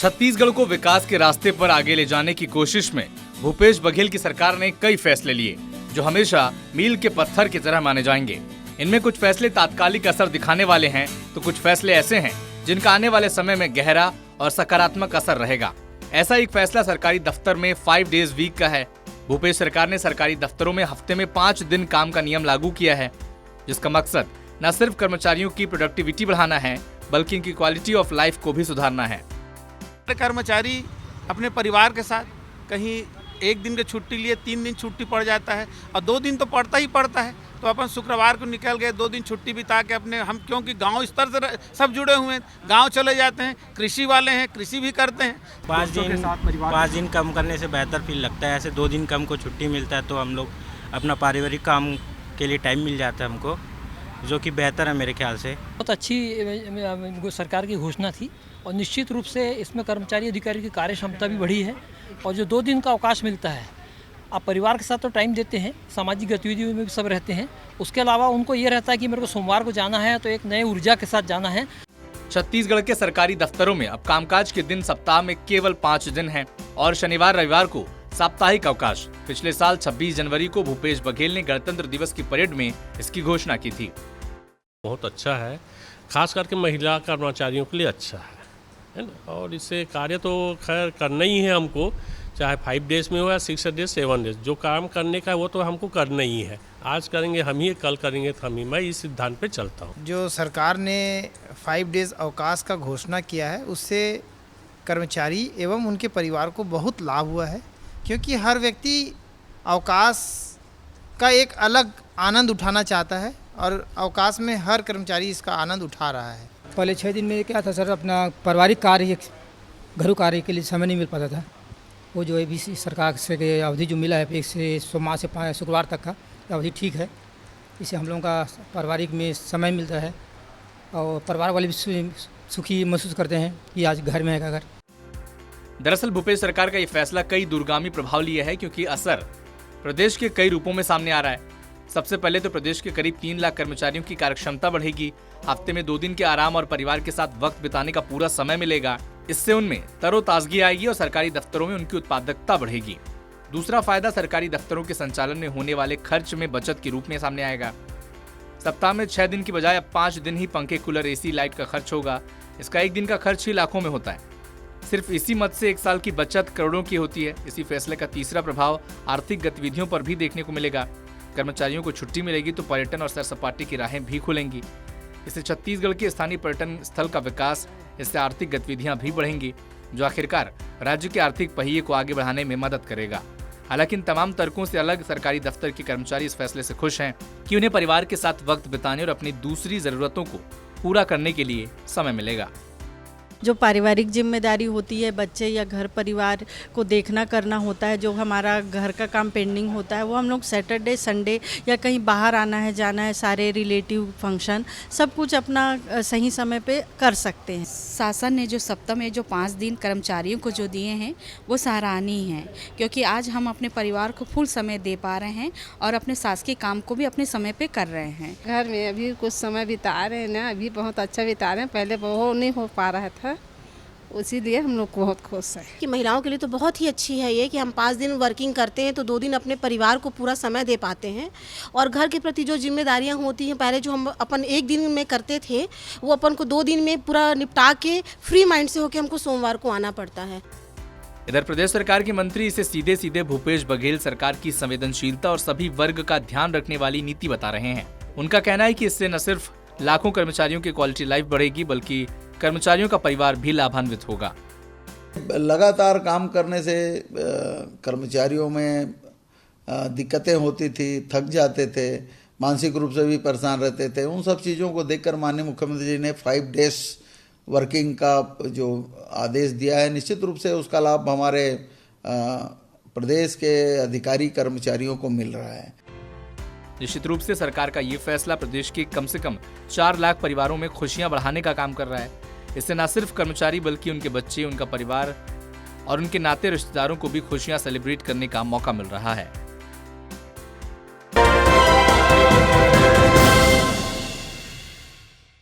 छत्तीसगढ़ को विकास के रास्ते पर आगे ले जाने की कोशिश में भूपेश बघेल की सरकार ने कई फैसले लिए जो हमेशा मील के पत्थर की तरह माने जाएंगे। इनमें कुछ फैसले तात्कालिक असर दिखाने वाले हैं तो कुछ फैसले ऐसे हैं जिनका आने वाले समय में गहरा और सकारात्मक असर रहेगा। ऐसा एक फैसला सरकारी दफ्तर में 5 डेज वीक का है। भूपेश सरकार ने सरकारी दफ्तरों में हफ्ते में 5 दिन काम का नियम लागू किया है, जिसका मकसद न सिर्फ कर्मचारियों की प्रोडक्टिविटी बढ़ाना है बल्कि इनकी क्वालिटी ऑफ लाइफ को भी सुधारना है। कर्मचारी अपने परिवार के साथ कहीं 1 दिन की छुट्टी लिए 3 दिन छुट्टी पड़ जाता है और 2 दिन तो पड़ता ही पड़ता है, तो अपन शुक्रवार को निकल गए 2 दिन छुट्टी बिता के अपने हम क्योंकि गांव स्तर से सब जुड़े हुए हैं, गांव चले जाते हैं, कृषि वाले हैं, कृषि भी करते हैं। 5 दिन कम करने से बेहतर फील लगता है। ऐसे 2 दिन कम को छुट्टी मिलता है तो हम लोग अपना पारिवारिक काम के लिए टाइम मिल जाता है हमको, जो कि बेहतर है मेरे ख्याल से। बहुत अच्छी सरकार की घोषणा थी और निश्चित रूप से इसमें कर्मचारी अधिकारी की कार्य क्षमता भी बढ़ी है और जो 2 दिन का अवकाश मिलता है, आप परिवार के साथ तो टाइम देते हैं, सामाजिक गतिविधियों में भी सब रहते हैं, उसके अलावा उनको ये रहता है कि मेरे को सोमवार को जाना है तो एक नए ऊर्जा के साथ जाना है। छत्तीसगढ़ के सरकारी दफ्तरों में अब कामकाज के दिन सप्ताह में केवल 5 दिन हैं और शनिवार रविवार को साप्ताहिक अवकाश। पिछले साल 26 जनवरी को भूपेश बघेल ने गणतंत्र दिवस की परेड में इसकी घोषणा की थी। बहुत अच्छा है, खास करके महिला कर्मचारियों के लिए अच्छा है ना। और इससे कार्य तो खैर करना ही है हमको, चाहे 5 डेज में हो या 6 डेज 7 डेज, जो काम करने का है वो तो हमको करना ही है। आज करेंगे हम ही, कल करेंगे हम ही। मैं इस सिद्धांत पे चलता हूँ। जो सरकार ने 5 डेज अवकाश का घोषणा किया है उससे कर्मचारी एवं उनके परिवार को बहुत लाभ हुआ है, क्योंकि हर व्यक्ति अवकाश का एक अलग आनंद उठाना चाहता है और अवकाश में हर कर्मचारी इसका आनंद उठा रहा है। पहले 6 दिन में क्या था सर, अपना पारिवारिक कार्य, घरेलू कार्य के लिए समय नहीं मिल पाता था। वो जो ABC सरकार से अवधि जो मिला है 1 से सोमवार से 5 शुक्रवार तक का अवधि ठीक है, इससे हम लोगों का पारिवारिक में समय मिलता है और परिवार वाले भी सुखी महसूस करते हैं कि आज घर में है घर। दरअसल भूपेश सरकार का ये फैसला कई दूरगामी प्रभाव लिए है, क्योंकि असर प्रदेश के कई रूपों में सामने आ रहा है। सबसे पहले तो प्रदेश के करीब 3 लाख कर्मचारियों की कार्यक्षमता बढ़ेगी। हफ्ते में 2 दिन के आराम और परिवार के साथ वक्त बिताने का पूरा समय मिलेगा। इससे उनमें तरोताजगी आएगी और सरकारी दफ्तरों में उनकी उत्पादकता बढ़ेगी। दूसरा फायदा सरकारी दफ्तरों के संचालन में होने वाले खर्च में बचत के रूप में सामने आएगा। सप्ताह में 6 दिन की बजाय अब 5 दिन ही पंखे, कूलर, AC, लाइट का खर्च होगा। इसका 1 दिन का खर्च ही लाखों में होता है। सिर्फ इसी मद से 1 साल की बचत करोड़ों की होती है। इसी फैसले का तीसरा प्रभाव आर्थिक गतिविधियों पर भी देखने को मिलेगा। कर्मचारियों को छुट्टी मिलेगी तो पर्यटन और सैर सपाटे की राहें भी खुलेंगी। इससे छत्तीसगढ़ के स्थानीय पर्यटन स्थल का विकास, इससे आर्थिक गतिविधियां भी बढ़ेंगी, जो आखिरकार राज्य के आर्थिक पहिए को आगे बढ़ाने में मदद करेगा। हालांकि इन तमाम तर्कों से अलग सरकारी दफ्तर के कर्मचारी इस फैसले से खुश हैं कि उन्हें परिवार के साथ वक्त बिताने और अपनी दूसरी जरूरतों को पूरा करने के लिए समय मिलेगा। जो पारिवारिक जिम्मेदारी होती है, बच्चे या घर परिवार को देखना करना होता है, जो हमारा घर का काम पेंडिंग होता है, वो हम लोग सैटरडे संडे या कहीं बाहर आना है जाना है, सारे रिलेटिव फंक्शन सब कुछ अपना सही समय पे कर सकते हैं। शासन ने जो सप्ताह में जो 5 दिन कर्मचारियों को जो दिए हैं वो सराहनीय हैं, क्योंकि आज हम अपने परिवार को फुल समय दे पा रहे हैं और अपने शासकीय काम को भी अपने समय पे कर रहे हैं। घर में अभी कुछ समय बिता रहे हैं ना, अभी बहुत अच्छा बिता रहे हैं, पहले वो नहीं हो पा रहा था, इसीलिए हम लोग बहुत खुश हैं। कि महिलाओं के लिए तो बहुत ही अच्छी है ये कि हम 5 दिन वर्किंग करते हैं तो 2 दिन अपने परिवार को पूरा समय दे पाते हैं और घर के प्रति जो जिम्मेदारियां होती हैं, पहले जो हम अपन 1 दिन में करते थे वो अपन को 2 दिन में पूरा निपटा के फ्री माइंड से होकर हमको सोमवार को आना पड़ता है। इधर प्रदेश सरकार के मंत्री इसे सीधे सीधे भूपेश बघेल सरकार की संवेदनशीलता और सभी वर्ग का ध्यान रखने वाली नीति बता रहे हैं। उनका कहना है कि इससे न सिर्फ लाखों कर्मचारियों की क्वालिटी लाइफ बढ़ेगी बल्कि कर्मचारियों का परिवार भी लाभान्वित होगा। लगातार काम करने से कर्मचारियों में दिक्कतें होती थी, थक जाते थे, मानसिक रूप से भी परेशान रहते थे। उन सब चीज़ों को देखकर माननीय मुख्यमंत्री जी ने 5 डेज वर्किंग का जो आदेश दिया है, निश्चित रूप से उसका लाभ हमारे प्रदेश के अधिकारी कर्मचारियों को मिल रहा है। निश्चित रूप से सरकार का ये फैसला प्रदेश के कम से कम 4 लाख परिवारों में खुशियां बढ़ाने का काम कर रहा है। इससे न सिर्फ कर्मचारी बल्कि उनके बच्चे, उनका परिवार और उनके नाते रिश्तेदारों को भी खुशियां सेलिब्रेट करने का मौका मिल रहा है।